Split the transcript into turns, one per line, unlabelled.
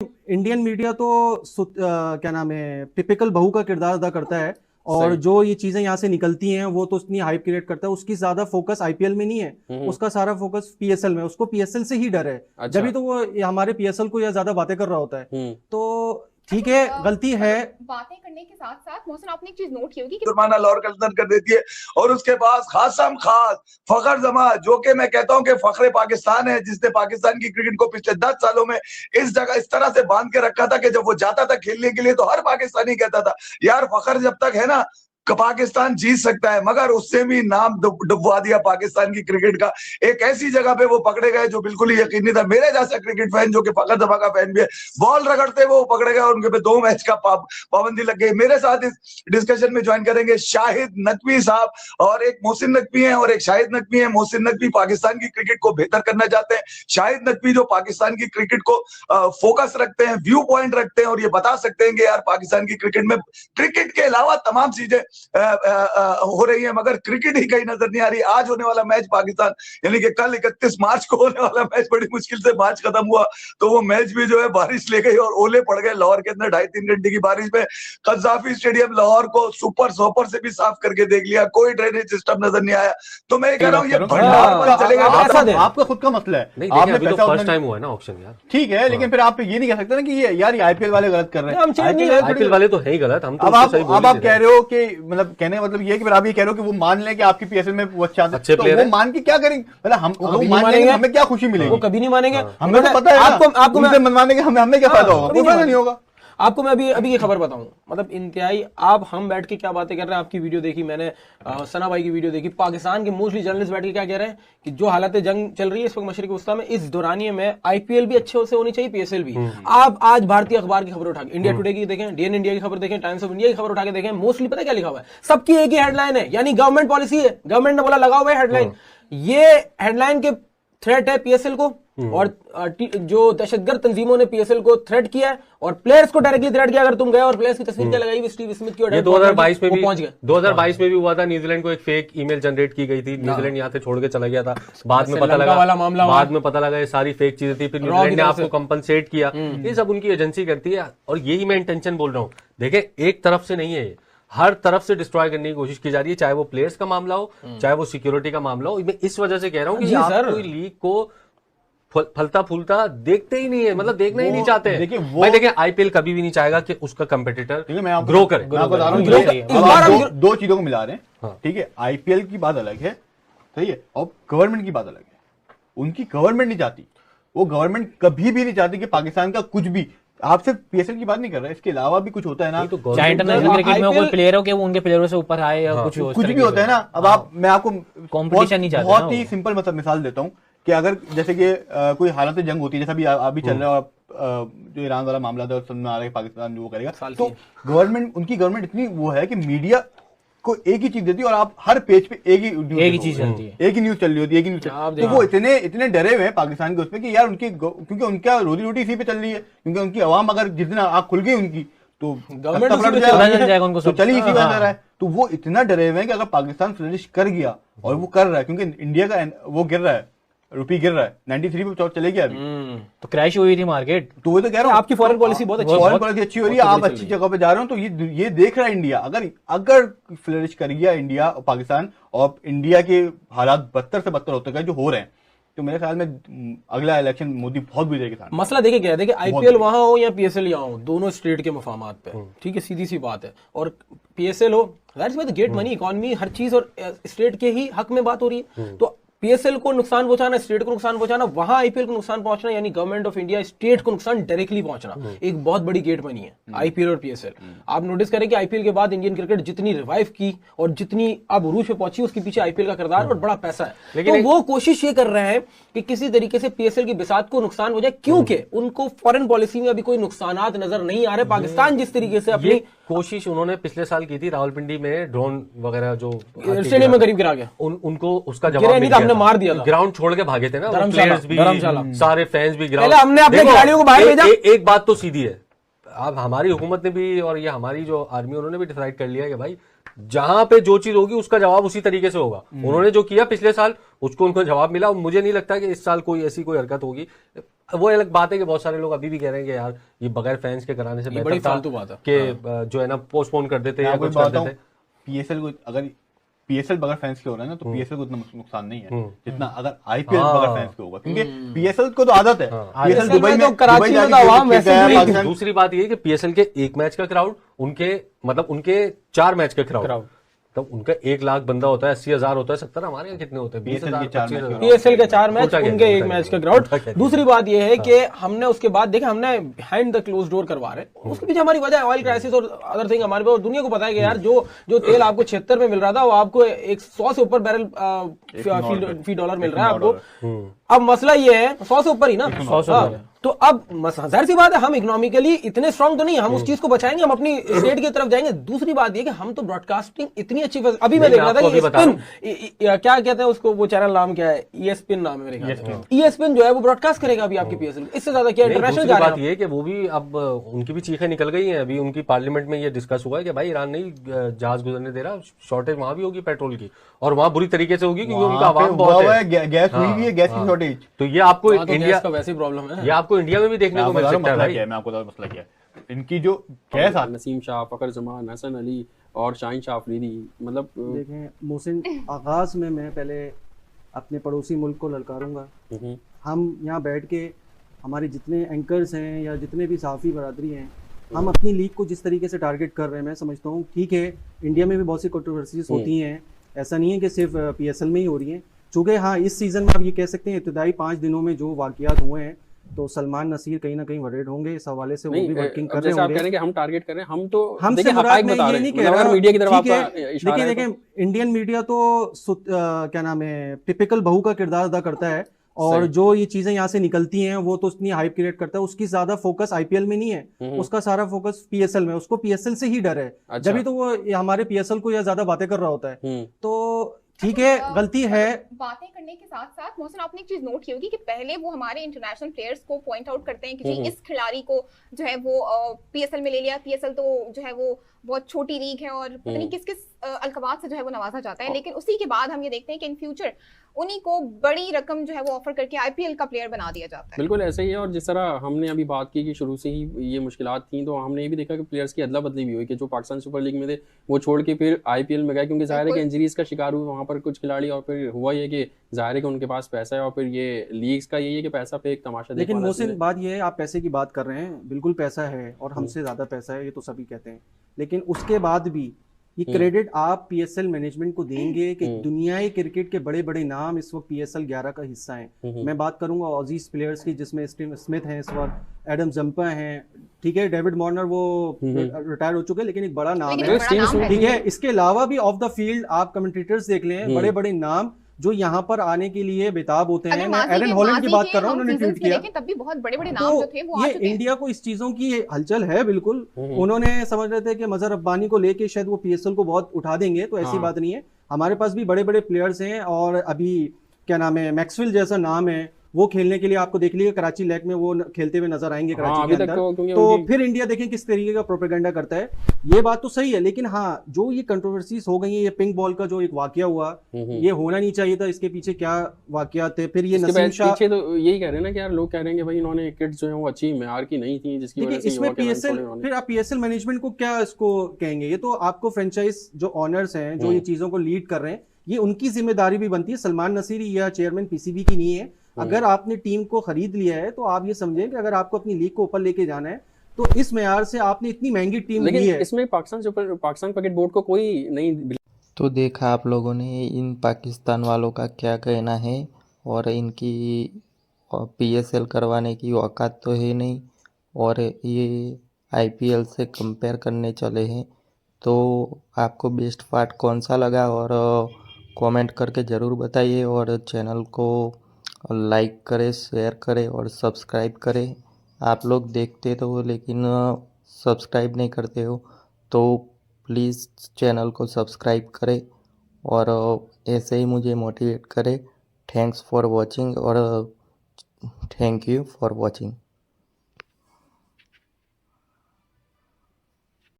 Indian media तो क्या नाम है, टिपिकल बहू का किरदार अदा करता है और
सही।
जो ये चीजें यहाँ से निकलती हैं वो तो उतनी हाइप क्रिएट करता है। उसकी ज्यादा फोकस आईपीएल में नहीं है, उसका सारा फोकस पीएसएल में। उसको पीएसएल से ही डर है,
अच्छा।
जब भी तो वो हमारे पीएसएल को या ज्यादा बातें कर रहा होता है। तो ठीक
अच्छा,
है, गलती है।
बातें करने के साथ साथ मोहसिन आपने एक चीज नोट की होगी कि
जुर्माना लाहौर कल्चर कर देती है और उसके पास खासम खास फखर जमा, जो कि मैं कहता हूं कि फखरे पाकिस्तान है, जिसने पाकिस्तान की क्रिकेट को पिछले 10 सालों में इस जगह इस तरह से बांध के रखा था कि जब वो जाता था खेलने के लिए तो हर पाकिस्तानी कहता था यार फखर जब तक है ना पाकिस्तान जीत सकता है, मगर उससे भी नाम डुबवा दिया पाकिस्तान की क्रिकेट का। एक ऐसी जगह पे वो पकड़े गए जो बिल्कुल ही यकीन नहीं था। मेरे जैसा क्रिकेट फैन जो कि फखर जमा का फैन भी है, बॉल रगड़ते वो पकड़े गए और उनके पे 2 मैच का पाबंदी लग गई। मेरे साथ इस डिस्कशन में ज्वाइन करेंगे शाहिद नकवी साहब, और एक मोहसिन नकवी है और एक शाहिद नकवी है। मोहसिन नकवी पाकिस्तान की क्रिकेट को बेहतर करना चाहते हैं, शाहिद नकवी जो पाकिस्तान की क्रिकेट को फोकस रखते हैं, व्यू पॉइंट रखते हैं और ये बता सकते हैं कि यार पाकिस्तान की क्रिकेट में क्रिकेट के अलावा तमाम चीजें हो रही है, मगर क्रिकेट ही कहीं नजर नहीं आ रही। आज होने वाला मैच पाकिस्तान, यानी कि कल 31 मार्च को होने वाला मैच, बड़ी मुश्किल से मैच खत्म हुआ, तो वो मैच भी जो है बारिश ले गई और ओले पड़ गए लाहौर के अंदर 2.5-3 घंटे की बारिश में। कज़ाफी स्टेडियम लाहौर को सुपर सोपर से भी साफ करके देख लिया, कोई ड्रेनेज सिस्टम नजर नहीं आया। तो मैं कह रहा हूँ ये भंडार चलेगा।
आपका खुद का मसला है, आपने पैसा फर्स्ट टाइम हुआ है ना ऑप्शन यार, ठीक है, लेकिन फिर आप ये नहीं कह सकते ना कि यार ये आईपीएल वाले गलत कर रहे हैं।
आईपीएल वाले तो है ही गलत। हम तो
अब आप कह रहे हो कि मतलब कहने का मतलब ये है कि फिर आप ये कह रहे हो कि वो मान लें कि आपकी पीएसएल में वो अच्छे
प्लेयर
तो वो मान के क्या करेंगे? मतलब हम मान लेंगे, हमें क्या खुशी मिलेगी?
वो कभी नहीं मानेंगे।
हमें तो पता है आपको मनवाने के हमें क्या फायदा होगा?
कभी
नहीं होगा।
आपको मैं अभी ये खबर बताऊं, मतलब इंतहाई आप हम बैठ के क्या बातें कर रहे हैं। आपकी वीडियो देखी मैंने, सना भाई की वीडियो देखी। पाकिस्तान के मोस्टली जर्नलिस्ट बैठ के क्या कह रहे हैं कि जो हालत जंग चल रही है इस वक्त मशरिकी वस्ता में, इस दौरानिए में आईपीएल भी अच्छे से होनी चाहिए, पीएसएल भी। आप आज भारतीय अखबार की खबर उठा के, इंडिया टुडे की देखें, डीएन इंडिया की खबर देखें, टाइम्स ऑफ इंडिया की खबर उठा के देखें, मोस्टली पता है क्या लिखा हुआ है? सबकी एक ही हेडलाइन है, यानी गवर्नमेंट पॉलिसी है, गवर्नमेंट ने बोला लगा हुआ है हेडलाइन। ये हेडलाइन के थ्रेट है पीएसएल को, और जो दहशतगर्द तंजीमों ने पीएसएल को थ्रेट किया है और प्लेयर्स को डायरेक्टली थ्रेट किया। अगर तुम गए और प्लेयर्स की तस्वीर क्या लगाई स्टीव स्मिथ की, और
2022 में भी
पहुंच गए।
2022 में भी हुआ था, न्यूजीलैंड को एक फेक ईमेल जनरेट की गई थी, न्यूजीलैंड यहाँ से छोड़ के चला गया था, बाद में पता लगा ये सारी फेक चीजें थी, फिर न्यूजीलैंड ने आपको कंपनसेट किया। ये सब उनकी एजेंसी करती है और यही मैं इंटेंशन बोल रहा हूँ। देखिए एक तरफ से नहीं है, हर तरफ से डिस्ट्रॉय करने की कोशिश की जा रही है, चाहे वो प्लेयर्स का मामला हो, चाहे वो सिक्योरिटी का मामला हो। मैं इस वजह से कह रहा हूँ कि आप कोई लीग को फलता फूलता देखते ही नहीं है, मतलब देखना ही नहीं चाहते हैं। देखिए आईपीएल कभी भी नहीं चाहेगा कि उसका कंपेटिटर ग्रो करे।
दो चीजों को मिला रहे हैं, ठीक है। आईपीएल की बात अलग है, सही है, और गवर्नमेंट की बात अलग है। उनकी गवर्नमेंट नहीं चाहती, वो गवर्नमेंट कभी भी नहीं चाहती कि पाकिस्तान का कुछ भी, आप सिर्फ पीएसएल की बात नहीं कर रहे, इसके अलावा भी कुछ होता है ना,
चाहे इंटरनेशनल क्रिकेट में कोई प्लेयर हो कि वो उनके प्लेयरों से ऊपर आए या
कुछ भी होता है ना। अब मैं आपको
कंपटीशन नहीं चाहते,
बहुत ही सिंपल मतलब मिसाल देता हूँ कि अगर जैसे कि कोई हालत जंग होती है, जैसा अभी चल रहा है, और जो ईरान वाला मामला था और समझ में आ रहा है पाकिस्तान जो वो करेगा, तो गवर्नमेंट, उनकी गवर्नमेंट इतनी वो है कि मीडिया को एक ही चीज देती है और आप हर पेज पे एक ही चीज चलती है, एक ही न्यूज चल रही होती है, एक ही न्यूज। तो वो इतने डरे हुए हैं पाकिस्तान के उसमें कि यार उनकी, क्योंकि उनका रोजी रोटी इसी पे चल रही है, क्योंकि उनकी आवाम अगर जिस दिन आँख खुल गई उनकी तो गवर्नमेंट तो चली इसी बन रहा है। तो वो इतना डरे हुए हैं कि अगर पाकिस्तान फ्लरिश कर गया, और वो कर रहा है क्योंकि इंडिया का वो गिर रहा है, रुपी गिर रहा है, 93 पे चले गया अभी,
तो क्रैश हुई थी मार्केट।
तो वो तो कह रहा हूँ
आपकी फॉरेन पॉलिसी बहुत अच्छी,
फॉरेन पॉलिसी अच्छी हो रही है, आप अच्छी जगह पे जा रहे हो। तो ये देख रहा है इंडिया, अगर फ्लरिश कर गया इंडिया और पाकिस्तान, और इंडिया के हालात बदतर से बदतर होते गए जो हो रहे हैं, तो मेरे ख्याल में अगला इलेक्शन मोदी बहुत बुरी तरीके से।
मसला देखिए क्या है, देखिए आईपीएल वहां हो या पीएसएल यहाँ हो, दोनों स्टेट के मफामात पे, ठीक है, सीधी सी बात है। और पीएसएल हो, that's why the gate money, economy, हर चीज और स्टेट के ही हक में बात हो रही है। तो पीएसएल को नुकसान पहुंचाना, स्टेट को नुकसान पहुंचाना, वहां आईपीएल को नुकसान पहुंचना, यानी गवर्नमेंट ऑफ इंडिया स्टेट को नुकसान डायरेक्टली पहुंचना, एक बहुत बड़ी गेट बनी है आईपीएल और पीएसएल। आप नोटिस करें कि आईपीएल के बाद इंडियन क्रिकेट जितनी रिवाइव की और जितनी अब उरूज पे पहुंची, उसके पीछे आईपीएल का किरदार और बड़ा पैसा है। लेकिन तो वो कोशिश ये कर रहे हैं कि किसी तरीके से पीएसएल की बिसात को नुकसान हो जाए, क्योंकि उनको फॉरेन पॉलिसी में अभी कोई नुकसानात नजर नहीं आ रहे। पाकिस्तान जिस तरीके से अपनी
कोशिश उन्होंने पिछले साल की थी, रावलपिंडी में ड्रोन वगैरह जो
स्टेडियम में करीब गिरा गया,
उनको उसका जवाब नहीं था,
हमने मार दिया,
ग्राउंड छोड़ के भागे थे ना प्लेयर्स भी, सारे फैंस भी
ग्राउंड। हमने अपने खिलाड़ियों को बाहर भेजा।
एक बात तो सीधी है, अब हमारी हुकूमत ने भी और ये हमारी जो आर्मी उन्होंने भी डिसाइड कर लिया है कि भाई जहां पे जो चीज होगी उसका जवाब उसी तरीके से होगा। उन्होंने जो किया पिछले साल उसको उनको जवाब मिला। मुझे नहीं लगता कि इस साल कोई ऐसी कोई हरकत होगी। वो अलग बात है कि बहुत सारे लोग अभी भी कह रहे हैं कि यार ये बगैर फैंस के कराने से
ये बड़ी
बेहतर
फालतू
था
बात है।
कि जो है ना पोस्टपोन कर देते
मैं
या
आपको
कुछ
एक
कर
बात बताऊं,
देते।
पीएसएल को अगर पीएसएल बगैर फैंस के हो रहा है ना तो पीएसएल को उतना नुकसान नहीं है
हम्म।
जितना अगर आईपीएल
हाँ।
बगैर फैंस के होगा, क्योंकि पीएसएल को तो आदत है। पीएसएल
IPL
दुबई
में
में
तो कराची में
जाके
तो आवाम
खेल
वैसे
के आया,
भी-
पाकिस्तान-
दूसरी बात ये है कि पीएसएल के एक मैच का क्राउड उनके मतलब उनके 4 मैच के क्राउड, तब उनका 1 लाख बंदा होता है, 80,000 होता है, 70 हमारे यहाँ कितने होते हैं, 20,000,
PSL के 4 मैच
25,000।
पीएसएल के 4 मैच
उल्टा कह
उनके
दिया,
1
उल्टा
मैच
कह
का
दिया,
ग्राउंड।
उल्टा कह दिया।
दूसरी बात यह है कि हमने उसके बाद देखा, हमने हैंड द क्लोज डोर करवा रहे, उसके पीछे हमारी वजह ऑयल क्राइसिस और अदर थिंग हमारे पे, और दुनिया को पता है कि यार जो तेल आपको 76 में मिल रहा था वो आपको 100 से ऊपर बैरल फी डॉलर मिल रहा है आपको। अब मसला ये है 100 से ऊपर ही ना,
100 से ऊपर है।
तो अब जाहिर सी बात है हम इकोनॉमिकली इतने स्ट्रांग तो नहीं, हम उस चीज को बचाएंगे, हम अपनी स्टेट की तरफ जाएंगे। दूसरी बात ये कि हम तो ब्रॉडकास्टिंग इतनी अच्छी अभी मैं
नहीं,
देख रहा
मैं आपको
था कि
अभी बता
ESPN क्या कहते हैं उसको, वो चैनल नाम क्या है, ESPN नाम है मेरे ख्याल से। ESPN जो है वो ब्रॉडकास्ट करेगा अभी आपकी पीएसएल, इससे ज्यादा क्या
नहीं,
इंटरनेशनल
दूसरी
जा रहे
बात
हैं।
ये है कि वो भी अब उनकी भी चीखें निकल गई हैं। अभी उनकी पार्लियामेंट में ये डिस्कस हुआ है कि भाई ईरान नहीं जहाज गुजरने दे रहा, शॉर्टेज वहां भी होगी पेट्रोल की, और वहां बुरी तरीके से होगी क्योंकि उनका
वहाँ पे
आवाम
हुआ
बहुत
हुआ
है।
है, गैस हुई भी है, गैस की शॉर्टेज।
तो ये आपको
वहाँ तो
इंडिया
गैस का वैसे ही प्रॉब्लम है।
ये आपको इंडिया में भी देखने को मिल सकता है भाई।
मैं आपको बता रहा हूं मसला क्या है, इनकी जो गैस आती
नसीम शाह, फखर जमान, हसन अली और शाहीन शाह अफरीदी, मतलब
देखें मोहसिन, आगाज में मैं पहले अपने पड़ोसी मुल्क को ललकारूंगा। हम यहाँ बैठ के हमारे जितने एंकर्स हैं या जितने भी सहाफ़ी बरादरी हैं, हम अपनी लीग को जिस तरीके से टारगेट कर रहे हैं, मैं समझता हूँ ठीक है, इंडिया में भी बहुत सी कंट्रोवर्सीज होती हैं, ऐसा नहीं है कि सिर्फ पीएसएल में ही हो रही हैं। चूँकि हाँ, इस सीज़न में आप ये कह सकते हैं इब्तदाई 5 दिनों में जो वाक़यात हुए हैं, तो सलमान नसीर कहीं ना कहीं वरीड होंगे इस हवाले से, वो भी वर्किंग कर रहे
जैसे आप कह
होंगे।
रहे हैं कि हम टारगेट कर रहे हैं, हम तो
हमसे
देखिए
मुराद
हकाइक
मैं
बता
ये
रहे
नहीं
हैं,
कह
मतलब
रहा,
अगर मीडिया की तरफ
ठीक है,
आपका इशारा
लेकिन
है
देखें इंडियन मीडिया तो क्या नाम है, टिपिकल बहू का किरदार अदा करता है, और जो ये चीजें यहाँ से निकलती हैं वो तो उतनी हाइप क्रिएट करता है, उसकी ज्यादा फोकस आईपीएल में नहीं है, उसका सारा फोकस पीएसएल में, उसको पीएसएल से ही डर है,
अच्छा।
जब भी तो वो हमारे पीएसएल को या ज्यादा बातें कर रहा होता है। तो ठीक
अच्छा,
है, गलती है।
बातें करने के साथ साथ मोहसिन, आपने एक चीज नोट की होगी कि पहले वो हमारे इंटरनेशनल प्लेयर्स को पॉइंट आउट करते हैं कि जी इस खिलाड़ी को जो है वो पीएसएल में ले लिया, पीएसएल तो जो है वो बहुत छोटी लीग है और पता नहीं किस किस अलकबात से जो है वो नवाजा जाता है, लेकिन उसी के बाद हम ये देखते हैं कि इन फ्यूचर उन्हीं को बड़ी रकम जो है वो ऑफर करके आईपीएल का प्लेयर बना दिया जाता है।
बिल्कुल ऐसा ही है। और जिस तरह हमने अभी बात की कि शुरू से ही ये मुश्किलात थी, तो हमने ये भी देखा कि प्लेयर्स की अदला बदली भी हुई, कि जो पाकिस्तान सुपर लीग में थे वो छोड़ के फिर आईपीएल में गए, क्योंकि जाहिर है कि इंजरीज का शिकार हुए वहाँ पर कुछ खिलाड़ी, और फिर हुआ ये कि जाहिर है कि उनके पास पैसा है, और फिर ये लीग्स का यही है कि पैसा पे एक तमाशा
लेकिन
देखवाना
मोहसिन
इसलिए।
बात ये है, आप पैसे की बात कर रहे हैं, बिल्कुल पैसा है और हमसे ज्यादा पैसा है, ये तो सभी कहते हैं, लेकिन उसके बाद भी ये क्रेडिट आप पीएसएल मैनेजमेंट को देंगे कि दुनियाई क्रिकेट के बड़े बड़े नाम इस वक्त पीएसएल 11 का हिस्सा हैं। मैं बात करूंगा ऑजीज प्लेयर्स की, जिसमें स्टीव स्मिथ हैं इस वक्त, एडम जंपा हैं, ठीक है, डेविड मॉर्नर वो रिटायर हो चुके हैं, लेकिन एक बड़ा नाम
लेकिन
है,
एक बड़ा नाम है।
ठीक है। इसके अलावा भी ऑफ द फील्ड आप कमेंटेटर्स देख लें, बड़े बड़े नाम जो यहाँ पर आने के लिए बेताब होते हैं। मैं एरन हॉलैंड की बात कर रहा हूँ, उन्होंने ट्वीट किया,
तब भी बहुत बड़े बड़े नाम जो थे वो आ
ये
चुके हैं।
इंडिया को इस चीजों की हलचल है बिल्कुल। उन्होंने समझ रहे थे कि मजहर रब्बानी को लेके शायद वो पीएसएल को बहुत उठा देंगे, तो ऐसी बात नहीं है, हमारे पास भी बड़े बड़े प्लेयर्स हैं, और अभी क्या नाम है, मैक्सवेल जैसा नाम है, वो खेलने के लिए आपको देख लीजिए कराची लैक में वो खेलते हुए नजर आएंगे कराची के अंदर, तो फिर इंडिया देखें किस तरीके का प्रोपेगेंडा करता है। ये बात तो सही है, लेकिन हाँ, जो ये कंट्रोवर्सीज हो गई है, ये पिंक बॉल का जो एक वाकया हुआ, ये होना नहीं चाहिए था, इसके पीछे क्या वाकया थे, फिर ये नसीम शाह,
पीछे तो यही कह रहे हैं ना कि यार लोग कह रहे हैं कि भाई इन्होंने किट्स जो है वो अच्छी मेयार की नहीं थी, जिसकी वजह से
इसमें पीएसएल, फिर आप पीएसएल मैनेजमेंट को क्या इसको कहेंगे, ये तो आपको फ्रेंचाइज जो ऑनर्स हैं, जो ये चीजों को लीड कर रहे हैं, ये उनकी जिम्मेदारी भी बनती है। सलमान नसीरी या चेयरमैन पीसीबी की नहीं है। अगर आपने टीम को खरीद लिया है तो आप ये समझें कि अगर आपको अपनी लीग को ऊपर लेके जाना है तो इस मेयार से आपने इतनी महंगी टीम ली है।
इसमें पाकिस्तान क्रिकेट बोर्ड को कोई नहीं।
तो देखा आप लोगों ने इन पाकिस्तान वालों का क्या कहना है, और इनकी पीएसएल करवाने की औकात तो है नहीं, और ये आईपीएल से कंपेयर करने चले हैं। तो आपको बेस्ट पार्ट कौन सा लगा, और कमेंट करके ज़रूर बताइए, और चैनल को लाइक करें, शेयर करें और सब्सक्राइब करें। आप लोग देखते तो हो लेकिन सब्सक्राइब नहीं करते हो, तो प्लीज़ चैनल को सब्सक्राइब करें और ऐसे ही मुझे मोटिवेट करें। थैंक्स फॉर वॉचिंग, और थैंक यू फॉर वॉचिंग।